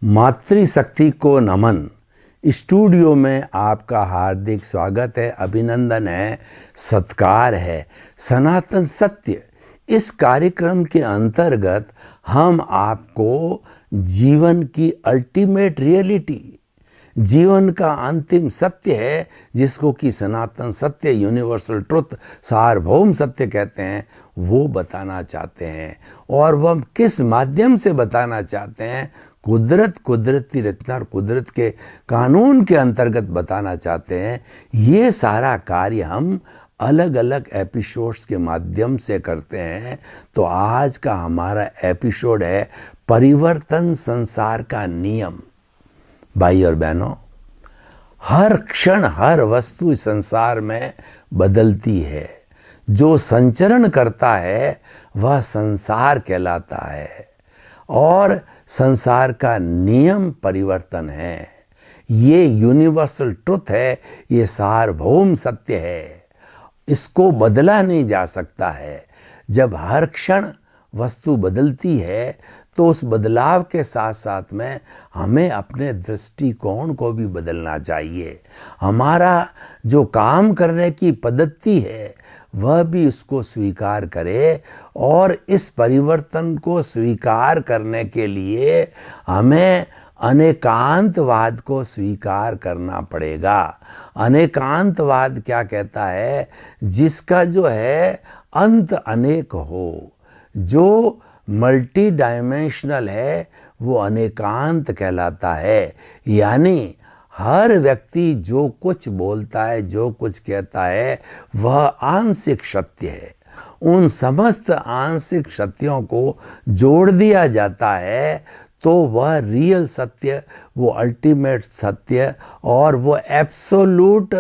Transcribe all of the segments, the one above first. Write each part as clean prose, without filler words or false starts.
मातृशक्ति को नमन। स्टूडियो में आपका हार्दिक स्वागत है, अभिनंदन है, सत्कार है। सनातन सत्य इस कार्यक्रम के अंतर्गत हम आपको जीवन की अल्टीमेट रियलिटी, जीवन का अंतिम सत्य है, जिसको कि सनातन सत्य, यूनिवर्सल ट्रुथ, सार्वभौम सत्य कहते हैं, वो बताना चाहते हैं। और वह किस माध्यम से बताना चाहते हैं? कुदरती रचना और कुदरत के कानून के अंतर्गत बताना चाहते हैं। ये सारा कार्य हम अलग अलग एपिसोड्स के माध्यम से करते हैं। तो आज का हमारा एपिसोड है परिवर्तन संसार का नियम। भाई और बहनों, हर क्षण हर वस्तु इस संसार में बदलती है। जो संचरण करता है वह संसार कहलाता है और संसार का नियम परिवर्तन है। ये यूनिवर्सल ट्रुथ है, ये सार्वभौम सत्य है, इसको बदला नहीं जा सकता है। जब हर क्षण वस्तु बदलती है तो उस बदलाव के साथ साथ में हमें अपने दृष्टिकोण को भी बदलना चाहिए। हमारा जो काम करने की पद्धति है वह भी उसको स्वीकार करे, और इस परिवर्तन को स्वीकार करने के लिए हमें अनेकांतवाद को स्वीकार करना पड़ेगा। अनेकांतवाद क्या कहता है? जिसका जो है अंत अनेक हो, जो मल्टी डायमेंशनल है, वो अनेकांत कहलाता है। यानी हर व्यक्ति जो कुछ बोलता है, जो कुछ कहता है, वह आंशिक सत्य है। उन समस्त आंशिक सत्यों को जोड़ दिया जाता है तो वह रियल सत्य, वो अल्टीमेट सत्य और वो एब्सोल्यूट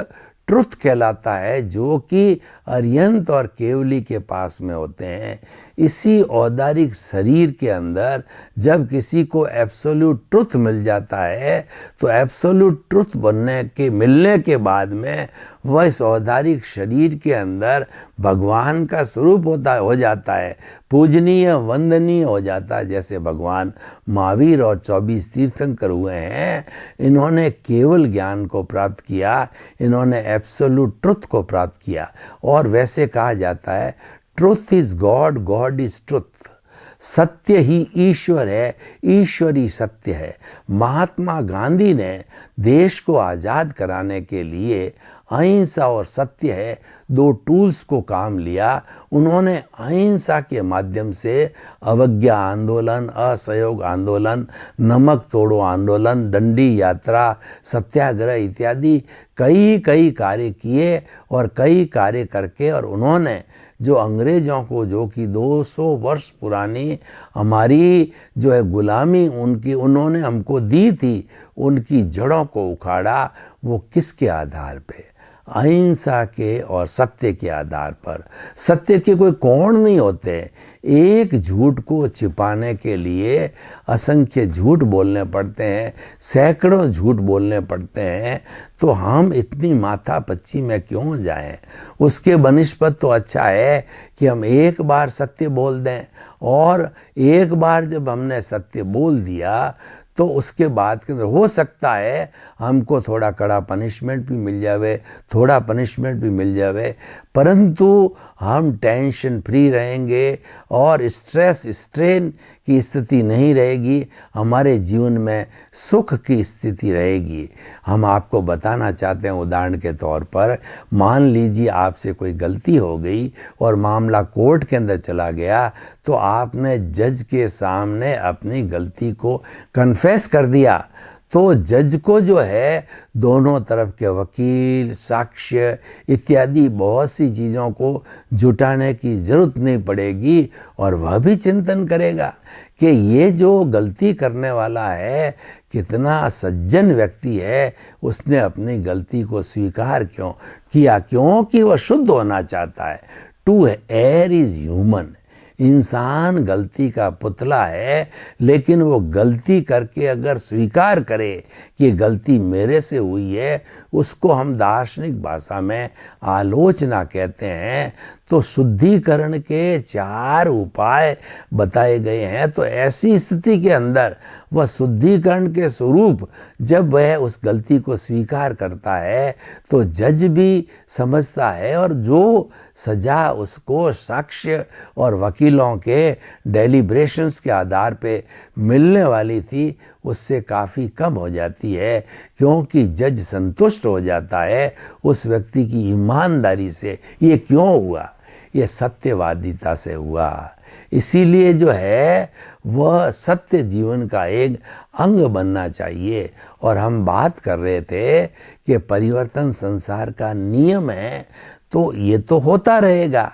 ट्रुथ कहलाता है, जो कि अरिहंत और केवली के पास में होते हैं। इसी औदारिक शरीर के अंदर जब किसी को एब्सोल्यूट ट्रुथ मिल जाता है तो एब्सोल्यूट ट्रुथ मिलने के बाद में वह इस औदारिक शरीर के अंदर भगवान का स्वरूप हो जाता है, पूजनीय वंदनीय हो जाता है। जैसे भगवान महावीर और 24 तीर्थंकर हुए हैं, इन्होंने केवल ज्ञान को प्राप्त किया, इन्होंने एब्सोल्यूट ट्रुथ को प्राप्त किया। और वैसे कहा जाता है truth is God, God is truth. सत्य ही ईश्वर है, ईश्वर ही सत्य है। महात्मा गांधी ने देश को आज़ाद कराने के लिए अहिंसा और सत्य है, दो टूल्स को काम लिया। उन्होंने अहिंसा के माध्यम से अवज्ञा आंदोलन, असहयोग आंदोलन, नमक तोड़ो आंदोलन, दंडी यात्रा, सत्याग्रह इत्यादि कई कार्य किए और कई कार्य करके, और उन्होंने जो अंग्रेज़ों को, जो कि 200 वर्ष पुरानी हमारी जो है गुलामी उन्होंने हमको दी थी, उनकी जड़ों को उखाड़ा। वो किसके आधार पे? अहिंसा के और सत्य के आधार पर। सत्य के कोई कोण नहीं होते। एक झूठ को छिपाने के लिए असंख्य झूठ बोलने पड़ते हैं, सैकड़ों झूठ बोलने पड़ते हैं। तो हम इतनी माथापच्ची में क्यों जाएं? उसके बनिस्बत तो अच्छा है कि हम एक बार सत्य बोल दें, और एक बार जब हमने सत्य बोल दिया तो उसके बाद के अंदर हो सकता है हमको थोड़ा कड़ा पनिशमेंट भी मिल जावे, थोड़ा पनिशमेंट भी मिल जावे, परंतु हम टेंशन फ्री रहेंगे और स्ट्रेस स्ट्रेन की स्थिति नहीं रहेगी। हमारे जीवन में सुख की स्थिति रहेगी। हम आपको बताना चाहते हैं, उदाहरण के तौर पर मान लीजिए आपसे कोई गलती हो गई और मामला कोर्ट के अंदर चला गया, तो आपने जज के सामने अपनी गलती को कन्फेस कर दिया, तो जज को जो है दोनों तरफ के वकील, साक्ष्य इत्यादि बहुत सी चीज़ों को जुटाने की ज़रूरत नहीं पड़ेगी, और वह भी चिंतन करेगा कि ये जो गलती करने वाला है कितना सज्जन व्यक्ति है, उसने अपनी गलती को स्वीकार क्यों किया? क्योंकि वह शुद्ध होना चाहता है। To err is human. इंसान गलती का पुतला है, लेकिन वो गलती करके अगर स्वीकार करे कि गलती मेरे से हुई है, उसको हम दार्शनिक भाषा में आलोचना कहते हैं। तो शुद्धिकरण के 4 उपाय बताए गए हैं। तो ऐसी स्थिति के अंदर वह शुद्धिकरण के स्वरूप जब वह उस गलती को स्वीकार करता है तो जज भी समझता है और जो सजा उसको साक्ष्य और वकीलों के डेलिब्रेशंस के आधार पे मिलने वाली थी उससे काफ़ी कम हो जाती है, क्योंकि जज संतुष्ट हो जाता है उस व्यक्ति की ईमानदारी से। ये क्यों हुआ? ये सत्यवादिता से हुआ। इसीलिए जो है वह सत्य जीवन का एक अंग बनना चाहिए। और हम बात कर रहे थे कि परिवर्तन संसार का नियम है, तो ये तो होता रहेगा,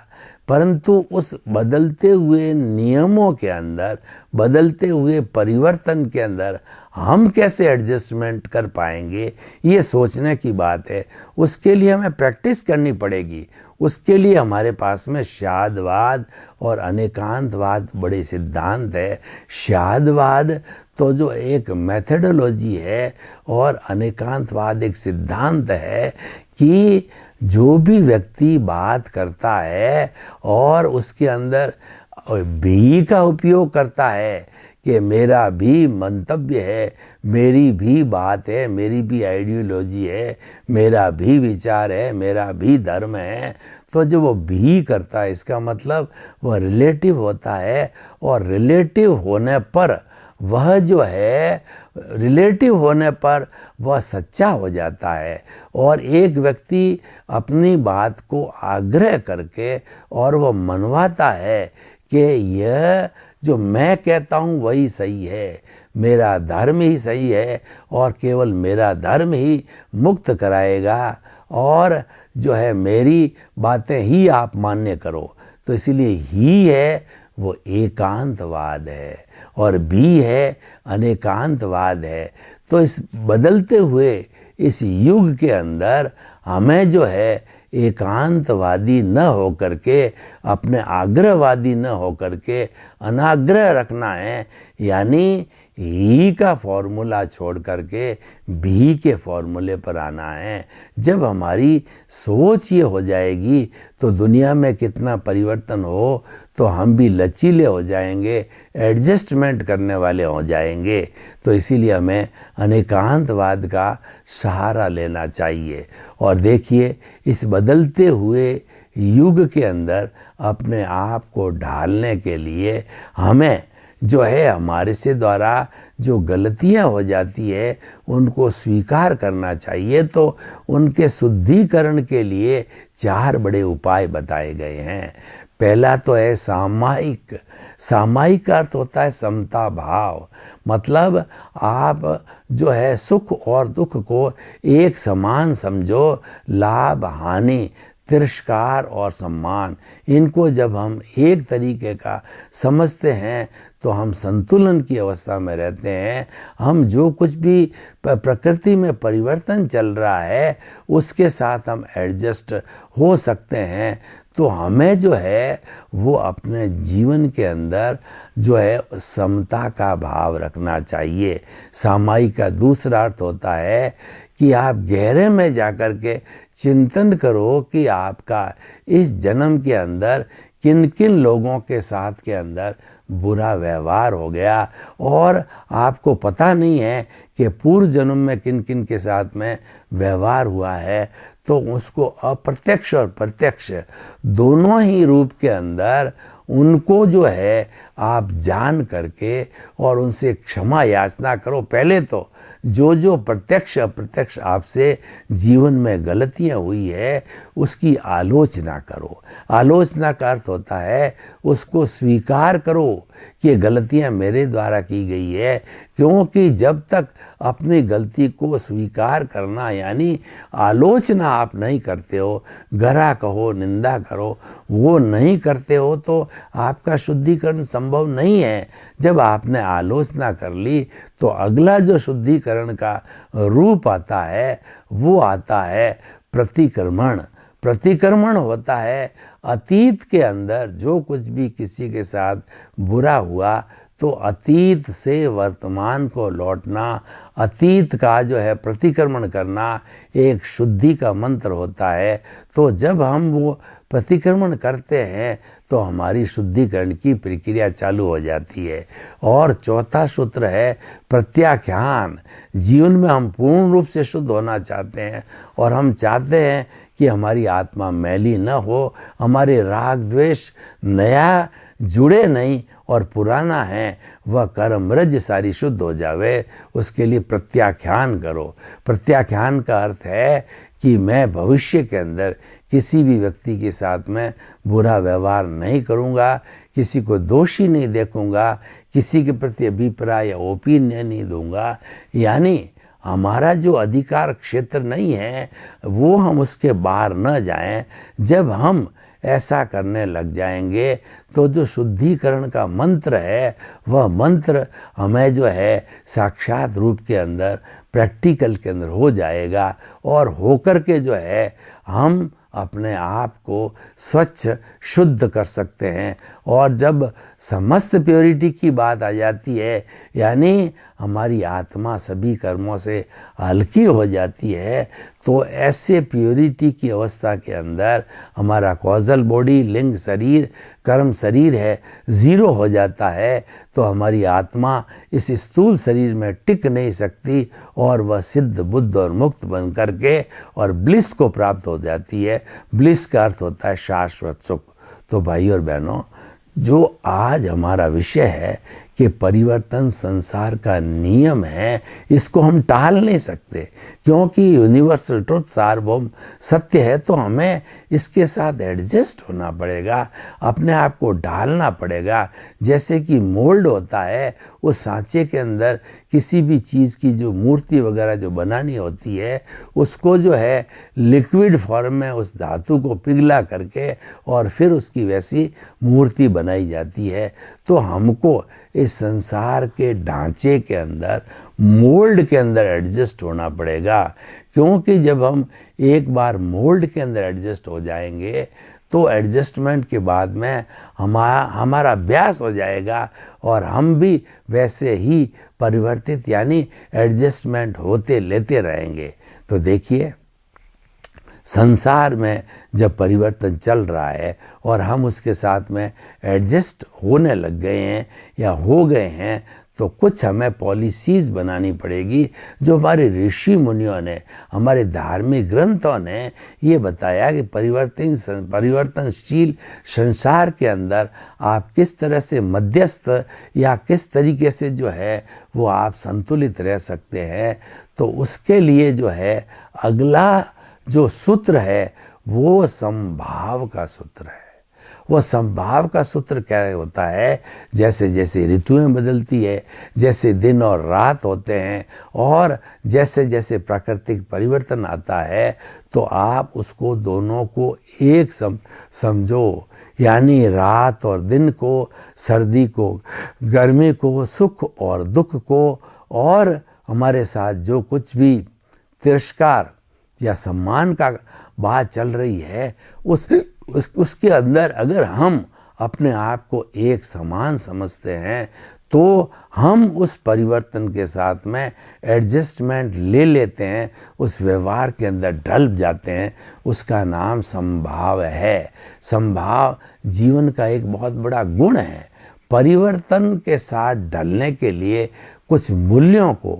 परंतु उस बदलते हुए नियमों के अंदर, बदलते हुए परिवर्तन के अंदर हम कैसे एडजस्टमेंट कर पाएंगे, ये सोचने की बात है। उसके लिए हमें प्रैक्टिस करनी पड़ेगी। उसके लिए हमारे पास में शादवाद और अनेकांतवाद बड़े सिद्धांत है। शादवाद तो जो एक मेथडोलॉजी है और अनेकांतवाद एक सिद्धांत है कि जो भी व्यक्ति बात करता है और उसके अंदर भी का उपयोग करता है कि मेरा भी मंतव्य है, मेरी भी बात है, मेरी भी आइडियोलॉजी है, मेरा भी विचार है, मेरा भी धर्म है, तो जब वो भी करता है इसका मतलब वह रिलेटिव होता है। और रिलेटिव होने पर वह जो है, रिलेटिव होने पर वह सच्चा हो जाता है। और एक व्यक्ति अपनी बात को आग्रह करके और वह मनवाता है कि यह जो मैं कहता हूँ वही सही है, मेरा धर्म ही सही है और केवल मेरा धर्म ही मुक्त कराएगा और जो है मेरी बातें ही आप मान्य करो। तो इसीलिए ही है वो एकांतवाद है और भी है अनेकांतवाद है। तो इस बदलते हुए इस युग के अंदर हमें जो है एकांतवादी न होकर के, अपने आग्रहवादी न होकर के अनाग्रह रखना है, यानी ही का फॉर्मूला छोड़ करके भी के फॉर्मूले पर आना है। जब हमारी सोच ये हो जाएगी तो दुनिया में कितना परिवर्तन हो तो हम भी लचीले हो जाएंगे, एडजस्टमेंट करने वाले हो जाएंगे। तो इसीलिए हमें अनेकांतवाद का सहारा लेना चाहिए। और देखिए इस बदलते हुए युग के अंदर अपने आप को ढालने के लिए हमें जो है हमारे से द्वारा जो गलतियां हो जाती है उनको स्वीकार करना चाहिए। तो उनके शुद्धिकरण के लिए 4 बड़े उपाय बताए गए हैं। पहला तो है सामायिक। सामायिक अर्थ होता है समता भाव, मतलब आप जो है सुख और दुख को एक समान समझो। लाभ हानि, तिरस्कार और सम्मान, इनको जब हम एक तरीके का समझते हैं तो हम संतुलन की अवस्था में रहते हैं। हम जो कुछ भी प्रकृति में परिवर्तन चल रहा है उसके साथ हम एडजस्ट हो सकते हैं। तो हमें जो है वो अपने जीवन के अंदर जो है समता का भाव रखना चाहिए। सामायिक का दूसरा अर्थ होता है कि आप गहरे में जाकर के चिंतन करो कि आपका इस जन्म के अंदर किन किन लोगों के साथ के अंदर बुरा व्यवहार हो गया और आपको पता नहीं है कि पूर्व जन्म में किन किन के साथ में व्यवहार हुआ है। तो उसको अप्रत्यक्ष और प्रत्यक्ष दोनों ही रूप के अंदर उनको जो है आप जान करके और उनसे क्षमा याचना करो। पहले तो जो प्रत्यक्ष अप्रत्यक्ष आपसे जीवन में गलतियां हुई है उसकी आलोचना करो। आलोचना का अर्थ होता है उसको स्वीकार करो कि गलतियां मेरे द्वारा की गई है, क्योंकि जब तक अपनी गलती को स्वीकार करना यानी आलोचना आप नहीं करते हो, गरा कहो, निंदा करो, वो नहीं करते हो तो आपका शुद्धिकरण संभव नहीं है। जब आपने आलोचना कर ली तो अगला जो शुद्धिकरण का रूप आता है वो आता है प्रतिक्रमण। प्रतिक्रमण होता है अतीत के अंदर जो कुछ भी किसी के साथ बुरा हुआ तो अतीत से वर्तमान को लौटना, अतीत का जो है प्रतिक्रमण करना एक शुद्धि का मंत्र होता है। तो जब हम वो प्रतिक्रमण करते हैं तो हमारी शुद्धिकरण की प्रक्रिया चालू हो जाती है। और चौथा सूत्र है प्रत्याख्यान। जीवन में हम पूर्ण रूप से शुद्ध होना चाहते हैं और हम चाहते हैं कि हमारी आत्मा मैली न हो, हमारे राग द्वेष नया जुड़े नहीं और पुराना है वह कर्मरज सारी शुद्ध हो जावे। उसके लिए प्रत्याख्यान करो। प्रत्याख्यान का अर्थ है कि मैं भविष्य के अंदर किसी भी व्यक्ति के साथ में बुरा व्यवहार नहीं करूँगा, किसी को दोषी नहीं देखूँगा, किसी के प्रति अभिप्राय या ओपिनियन नहीं दूंगा। यानी हमारा जो अधिकार क्षेत्र नहीं है वो हम उसके बाहर न जाएं। जब हम ऐसा करने लग जाएंगे तो जो शुद्धिकरण का मंत्र है वह मंत्र हमें जो है साक्षात रूप के अंदर प्रैक्टिकल के अंदर हो जाएगा और होकर के जो है हम अपने आप को स्वच्छ शुद्ध कर सकते हैं। और जब समस्त प्योरिटी की बात आ जाती है, यानी हमारी आत्मा सभी कर्मों से हल्की हो जाती है, तो ऐसे प्योरिटी की अवस्था के अंदर हमारा कॉजल बॉडी, लिंग शरीर, कर्म शरीर है, ज़ीरो हो जाता है। तो हमारी आत्मा इस स्थूल शरीर में टिक नहीं सकती और वह सिद्ध, बुद्ध और मुक्त बन करके और ब्लिस को प्राप्त हो जाती है। ब्लिस का अर्थ होता है शाश्वत सुख। तो भाई और बहनों, जो आज हमारा विषय है कि परिवर्तन संसार का नियम है, इसको हम टाल नहीं सकते, क्योंकि यूनिवर्सल ट्रुथ, सार्वभौम सत्य है। तो हमें इसके साथ एडजस्ट होना पड़ेगा, अपने आप को ढालना पड़ेगा। जैसे कि मोल्ड होता है, उस सांचे के अंदर किसी भी चीज़ की जो मूर्ति वगैरह जो बनानी होती है, उसको जो है लिक्विड फॉर्म में उस धातु को पिघला करके और फिर उसकी वैसी मूर्ति बनाई जाती है। तो हमको इस संसार के ढांचे के अंदर, मोल्ड के अंदर एडजस्ट होना पड़ेगा, क्योंकि जब हम एक बार मोल्ड के अंदर एडजस्ट हो जाएंगे तो एडजस्टमेंट के बाद में हमारा अभ्यास हो जाएगा और हम भी वैसे ही परिवर्तित यानी एडजस्टमेंट होते लेते रहेंगे। तो देखिए, संसार में जब परिवर्तन चल रहा है और हम उसके साथ में एडजस्ट होने लग गए हैं या हो गए हैं, तो कुछ हमें पॉलिसीज़ बनानी पड़ेगी जो हमारे ऋषि मुनियों ने, हमारे धार्मिक ग्रंथों ने ये बताया कि परिवर्तनशील संसार के अंदर आप किस तरह से मध्यस्थ या किस तरीके से जो है वो आप संतुलित रह सकते हैं। तो उसके लिए जो है अगला जो सूत्र है वो संभाव का सूत्र है। वो संभाव का सूत्र क्या होता है, जैसे जैसे ऋतुएं बदलती है, जैसे दिन और रात होते हैं और जैसे जैसे प्राकृतिक परिवर्तन आता है, तो आप उसको दोनों को एक समझो। यानी रात और दिन को, सर्दी को, गर्मी को, सुख और दुख को, और हमारे साथ जो कुछ भी तिरस्कार या सम्मान का बात चल रही है उसके अंदर अगर हम अपने आप को एक समान समझते हैं तो हम उस परिवर्तन के साथ में एडजस्टमेंट ले लेते हैं, उस व्यवहार के अंदर ढल जाते हैं। उसका नाम संभाव है। संभाव जीवन का एक बहुत बड़ा गुण है। परिवर्तन के साथ ढलने के लिए कुछ मूल्यों को,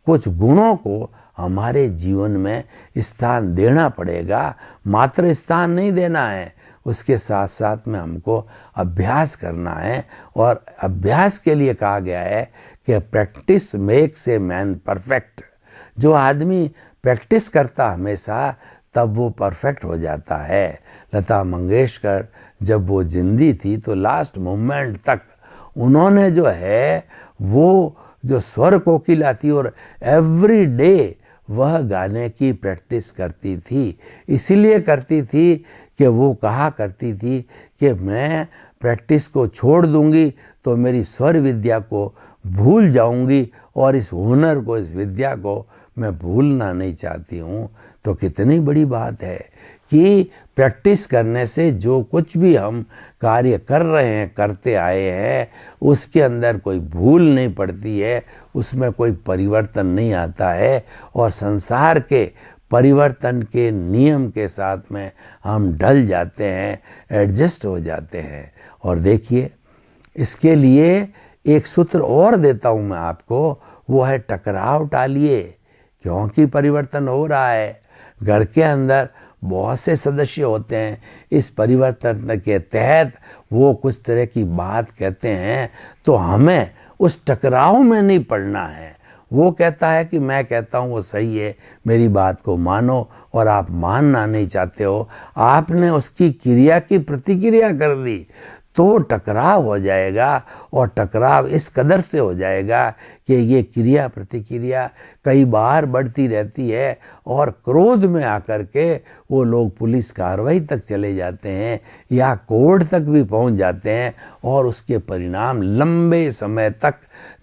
कुछ गुणों को हमारे जीवन में स्थान देना पड़ेगा। मात्र स्थान नहीं देना है, उसके साथ साथ में हमको अभ्यास करना है। और अभ्यास के लिए कहा गया है कि practice makes a man perfect. जो आदमी प्रैक्टिस करता हमेशा, तब वो परफेक्ट हो जाता है। लता मंगेशकर जब वो जिंदी थी तो लास्ट मोमेंट तक उन्होंने जो है वो जो स्वर कोकिला थी और एवरी डे वह गाने की प्रैक्टिस करती थी। इसीलिए करती थी कि वो कहा करती थी कि मैं प्रैक्टिस को छोड़ दूंगी तो मेरी स्वर विद्या को भूल जाऊंगी और इस हुनर को, इस विद्या को मैं भूलना नहीं चाहती हूँ। तो कितनी बड़ी बात है कि प्रैक्टिस करने से जो कुछ भी हम कार्य कर रहे हैं, करते आए हैं, उसके अंदर कोई भूल नहीं पड़ती है, उसमें कोई परिवर्तन नहीं आता है और संसार के परिवर्तन के नियम के साथ में हम ढल जाते हैं, एडजस्ट हो जाते हैं। और देखिए, इसके लिए एक सूत्र और देता हूँ मैं आपको, वो है टकराव टालिए, क्योंकि परिवर्तन हो रहा है। घर के अंदर बहुत से सदस्य होते हैं, इस परिवर्तन के तहत वो कुछ तरह की बात कहते हैं, तो हमें उस टकराव में नहीं पड़ना है। वो कहता है कि मैं कहता हूँ वो सही है, मेरी बात को मानो, और आप मानना नहीं चाहते हो, आपने उसकी क्रिया की प्रतिक्रिया कर दी, तो टकराव हो जाएगा। और टकराव इस कदर से हो जाएगा कि ये क्रिया प्रतिक्रिया कई बार बढ़ती रहती है और क्रोध में आकर के वो लोग पुलिस कार्रवाई तक चले जाते हैं या कोर्ट तक भी पहुंच जाते हैं, और उसके परिणाम लंबे समय तक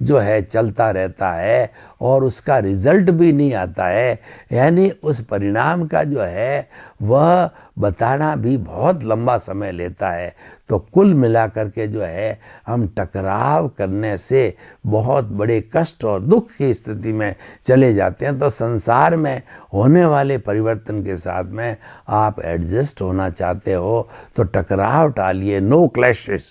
जो है चलता रहता है और उसका रिजल्ट भी नहीं आता है। यानी उस परिणाम का जो है वह बताना भी बहुत लंबा समय लेता है। तो कुल मिलाकर के जो है हम टकराव करने से बहुत बड़े कष्ट और दुख की स्थिति में चले जाते हैं। तो संसार में होने वाले परिवर्तन के साथ में आप एडजस्ट होना चाहते हो तो टकराव टालिए, नो क्लैशेस।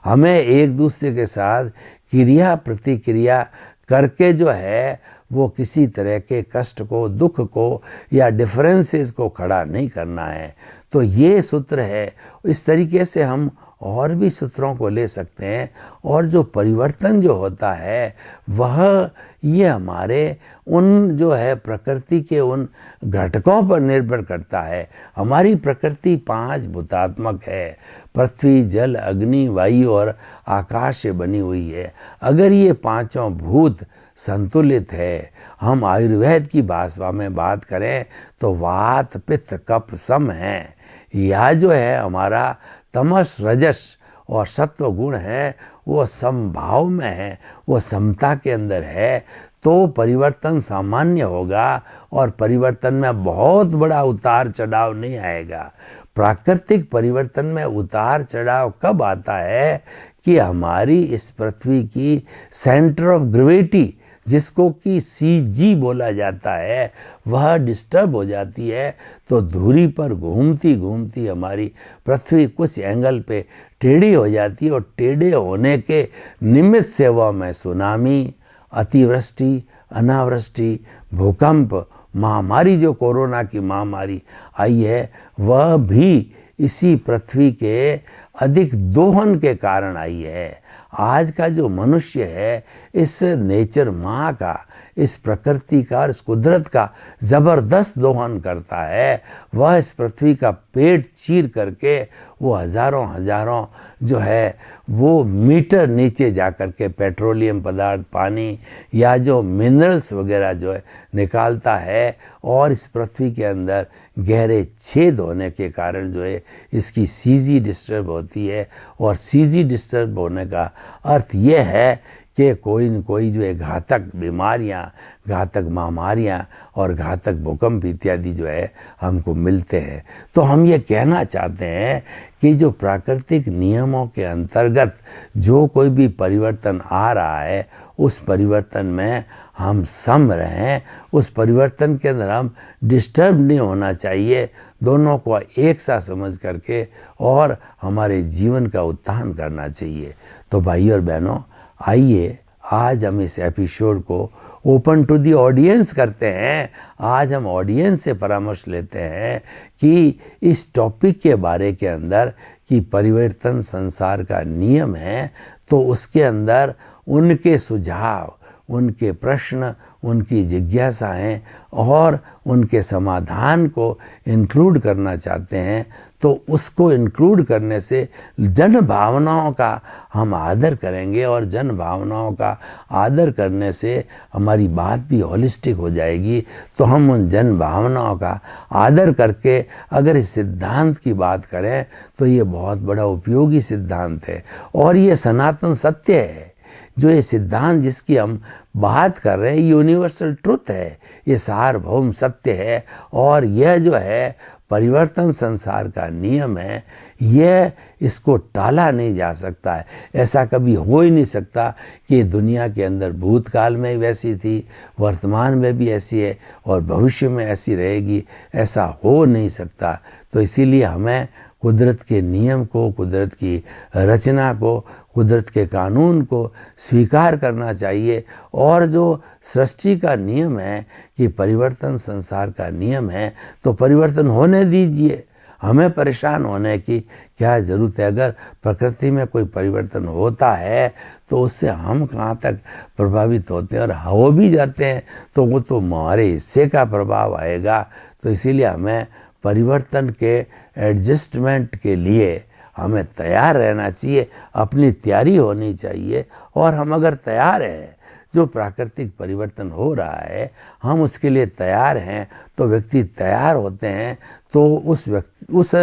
हमें एक दूसरे के साथ क्रिया प्रतिक्रिया करके जो है वो किसी तरह के कष्ट को, दुख को या डिफरेंसेस को खड़ा नहीं करना है। तो ये सूत्र है। इस तरीके से हम और भी सूत्रों को ले सकते हैं। और जो परिवर्तन जो होता है वह ये हमारे उन जो है प्रकृति के उन घटकों पर निर्भर करता है। हमारी प्रकृति 5 भूतात्मक है, पृथ्वी, जल, अग्नि, वायु और आकाश से बनी हुई है। अगर ये 5 भूत संतुलित है, हम आयुर्वेद की भाषा में बात करें तो वात, पित्त, कफ सम है। यह जो है हमारा तमस, रजस और सत्व गुण है वो समभाव में है, वो समता के अंदर है। तो परिवर्तन सामान्य होगा और परिवर्तन में बहुत बड़ा उतार चढ़ाव नहीं आएगा। प्राकृतिक परिवर्तन में उतार चढ़ाव कब आता है कि हमारी इस पृथ्वी की सेंटर ऑफ ग्रेविटी, जिसको कि CG बोला जाता है, वह डिस्टर्ब हो जाती है। तो धुरी पर घूमती घूमती हमारी पृथ्वी कुछ एंगल पे टेढ़ी हो जाती है और टेढ़े होने के निमित्त से वह में सुनामी, अतिवृष्टि, अनावृष्टि, भूकंप, महामारी, जो कोरोना की महामारी आई है वह भी इसी पृथ्वी के अधिक दोहन के कारण आई है। आज का जो मनुष्य है इस नेचर माँ का, इस प्रकृति का और इस कुदरत का ज़बरदस्त दोहन करता है। वह इस पृथ्वी का पेट चीर करके वो हज़ारों हज़ारों जो है वो मीटर नीचे जा कर के पेट्रोलियम पदार्थ, पानी या जो मिनरल्स वगैरह जो है निकालता है, और इस पृथ्वी के अंदर गहरे छेद होने के कारण जो है इसकी CG डिस्टर्ब होती है। और CG डिस्टर्ब होने का अर्थ ये है कि कोई न कोई जो है घातक बीमारियां, घातक महामारियां और घातक भूकंप इत्यादि जो है हमको मिलते हैं। तो हम ये कहना चाहते हैं कि जो प्राकृतिक नियमों के अंतर्गत जो कोई भी परिवर्तन आ रहा है उस परिवर्तन में हम सम रहें, उस परिवर्तन के अंदर हम डिस्टर्ब नहीं होना चाहिए, दोनों को एक साथ समझ करके और हमारे जीवन का उत्थान करना चाहिए। तो भाई और बहनों, आइए आज हम इस एपिसोड को ओपन टू दी ऑडियंस करते हैं। आज हम ऑडियंस से परामर्श लेते हैं कि इस टॉपिक के बारे के अंदर कि परिवर्तन संसार का नियम है, तो उसके अंदर उनके सुझाव, उनके प्रश्न, उनकी जिज्ञासाएं और उनके समाधान को इंक्लूड करना चाहते हैं। तो उसको इंक्लूड करने से जन भावनाओं का हम आदर करेंगे, और जन भावनाओं का आदर करने से हमारी बात भी होलिस्टिक हो जाएगी। तो हम उन जन भावनाओं का आदर करके अगर इस सिद्धांत की बात करें तो ये बहुत बड़ा उपयोगी सिद्धांत है और ये सनातन सत्य है। जो ये सिद्धांत जिसकी हम बात कर रहे हैं, यूनिवर्सल ट्रुथ है, ये सार्वभौम सत्य है, और यह जो है परिवर्तन संसार का नियम है, यह इसको टाला नहीं जा सकता है। ऐसा कभी हो ही नहीं सकता कि दुनिया के अंदर भूतकाल में वैसी थी, वर्तमान में भी ऐसी है और भविष्य में ऐसी रहेगी, ऐसा हो नहीं सकता। तो इसीलिए हमें कुदरत के नियम को, कुदरत की रचना को, कुदरत के कानून को स्वीकार करना चाहिए, और जो सृष्टि का नियम है कि परिवर्तन संसार का नियम है, तो परिवर्तन होने दीजिए। हमें परेशान होने की क्या ज़रूरत है? अगर प्रकृति में कोई परिवर्तन होता है तो उससे हम कहाँ तक प्रभावित होते हैं, और हो भी जाते हैं तो वो तो हमारे हिस्से का प्रभाव आएगा। तो इसीलिए हमें परिवर्तन के एडजस्टमेंट के लिए हमें तैयार रहना चाहिए, अपनी तैयारी होनी चाहिए। और हम अगर तैयार हैं, जो प्राकृतिक परिवर्तन हो रहा है हम उसके लिए तैयार हैं, तो व्यक्ति तैयार होते हैं, तो उस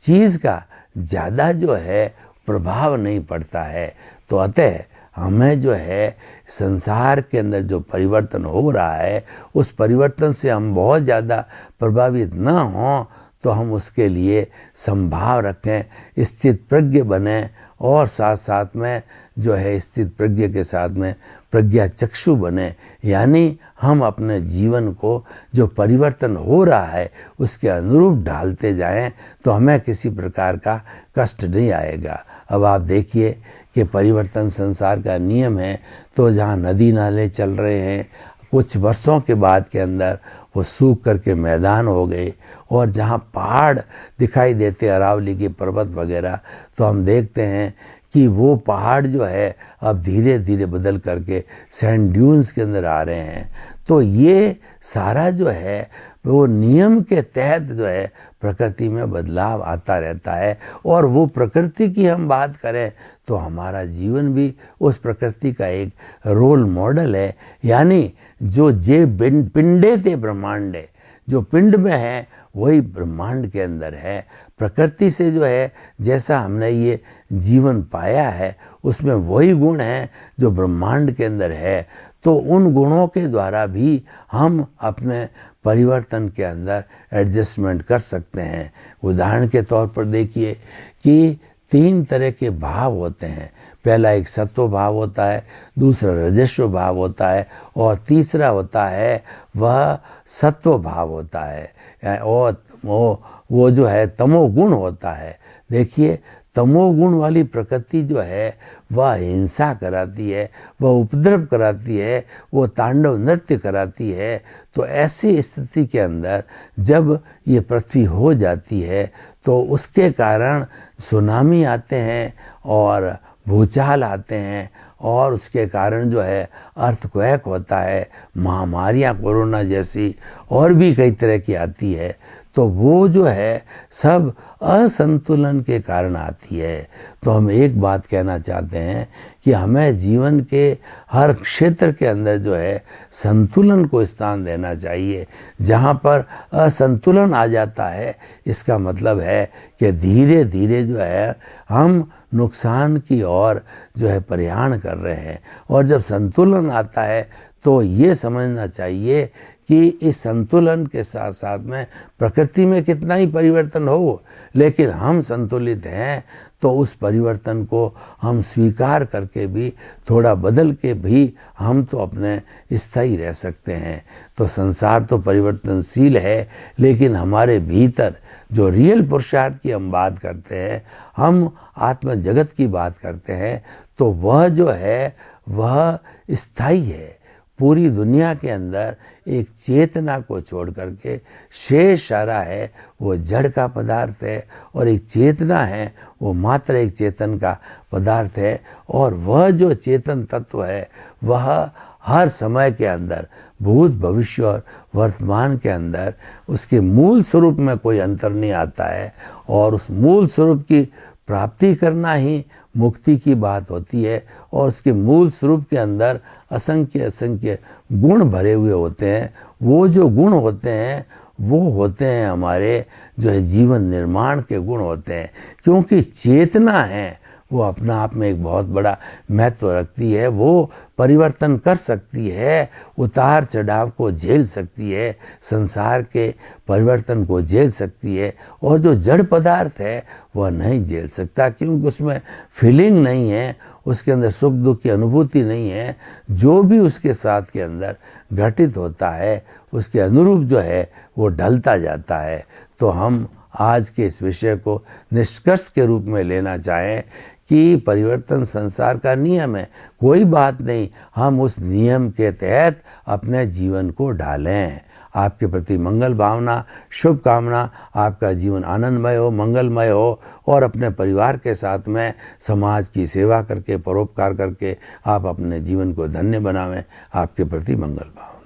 चीज़ का ज़्यादा जो है प्रभाव नहीं पड़ता है। तो अतः हमें जो है संसार के अंदर जो परिवर्तन हो रहा है, उस परिवर्तन से हम बहुत ज़्यादा प्रभावित न हों, तो हम उसके लिए संभाव रखें, स्थित प्रज्ञ बने, और साथ साथ में जो है स्थित प्रज्ञ के साथ में प्रज्ञा चक्षु बने। यानी हम अपने जीवन को जो परिवर्तन हो रहा है उसके अनुरूप ढालते जाएं, तो हमें किसी प्रकार का कष्ट नहीं आएगा। अब आप देखिए कि परिवर्तन संसार का नियम है, तो जहाँ नदी नाले चल रहे हैं, कुछ वर्षों के बाद के अंदर वो सूख करके मैदान हो गए, और जहाँ पहाड़ दिखाई देते अरावली के पर्वत वगैरह, तो हम देखते हैं कि वो पहाड़ जो है अब धीरे धीरे बदल करके सैंड ड्यून्स के अंदर आ रहे हैं। तो ये सारा जो है वो नियम के तहत जो है प्रकृति में बदलाव आता रहता है। और वो प्रकृति की हम बात करें तो हमारा जीवन भी उस प्रकृति का एक रोल मॉडल है। यानी जो जे पिंडे थे ब्रह्मांडे, जो पिंड में है वही ब्रह्मांड के अंदर है। प्रकृति से जो है जैसा हमने ये जीवन पाया है, उसमें वही गुण हैं जो ब्रह्मांड के अंदर है। तो उन गुणों के द्वारा भी हम अपने परिवर्तन के अंदर एडजस्टमेंट कर सकते हैं। उदाहरण के तौर पर देखिए कि 3 तरह के भाव होते हैं। पहला एक सत्व भाव होता है, दूसरा रजस्व भाव होता है, और तीसरा होता है वह सत्व भाव होता है, और वो जो है तमोगुण होता है। देखिए तमोगुण वाली प्रकृति जो है वह हिंसा कराती है, वह उपद्रव कराती है, वो तांडव नृत्य कराती है। तो ऐसी स्थिति के अंदर जब ये पृथ्वी हो जाती है तो उसके कारण सुनामी आते हैं और भूचाल आते हैं, और उसके कारण जो है अर्थक्वेक होता है, महामारियाँ कोरोना जैसी और भी कई तरह की आती है। तो वो जो है सब असंतुलन के कारण आती है। तो हम एक बात कहना चाहते हैं कि हमें जीवन के हर क्षेत्र के अंदर जो है संतुलन को स्थान देना चाहिए। जहाँ पर असंतुलन आ जाता है, इसका मतलब है कि धीरे धीरे जो है हम नुकसान की ओर जो है प्रयाण कर रहे हैं। और जब संतुलन आता है तो ये समझना चाहिए कि इस संतुलन के साथ साथ में प्रकृति में कितना ही परिवर्तन हो, लेकिन हम संतुलित हैं, तो उस परिवर्तन को हम स्वीकार करके भी, थोड़ा बदल के भी हम तो अपने स्थायी रह सकते हैं। तो संसार तो परिवर्तनशील है, लेकिन हमारे भीतर जो रियल पुरुषार्थ की हम बात करते हैं, हम आत्म जगत की बात करते हैं, तो वह जो है वह स्थायी है। पूरी दुनिया के अंदर एक चेतना को छोड़ करके शेष सारा है वो जड़ का पदार्थ है, और एक चेतना है वो मात्र एक चेतन का पदार्थ है। और वह जो चेतन तत्व है वह हर समय के अंदर, भूत भविष्य और वर्तमान के अंदर उसके मूल स्वरूप में कोई अंतर नहीं आता है। और उस मूल स्वरूप की प्राप्ति करना ही मुक्ति की बात होती है। और उसके मूल स्वरूप के अंदर असंख्य असंख्य गुण भरे हुए होते हैं। वो जो गुण होते हैं वो होते हैं हमारे जो है जीवन निर्माण के गुण होते हैं, क्योंकि चेतना है वो अपना आप में एक बहुत बड़ा महत्व रखती है। वो परिवर्तन कर सकती है, उतार चढ़ाव को झेल सकती है, संसार के परिवर्तन को झेल सकती है। और जो जड़ पदार्थ है वह नहीं झेल सकता, क्योंकि उसमें फीलिंग नहीं है, उसके अंदर सुख दुख की अनुभूति नहीं है। जो भी उसके साथ के अंदर घटित होता है उसके अनुरूप जो है वो ढलता जाता है। तो हम आज के इस विषय को निष्कर्ष के रूप में लेना चाहें कि परिवर्तन संसार का नियम है, कोई बात नहीं, हम उस नियम के तहत अपने जीवन को ढालें। आपके प्रति मंगल भावना, शुभकामना, आपका जीवन आनंदमय हो, मंगलमय हो और अपने परिवार के साथ में समाज की सेवा करके, परोपकार करके आप अपने जीवन को धन्य बनावें। आपके प्रति मंगल भावना।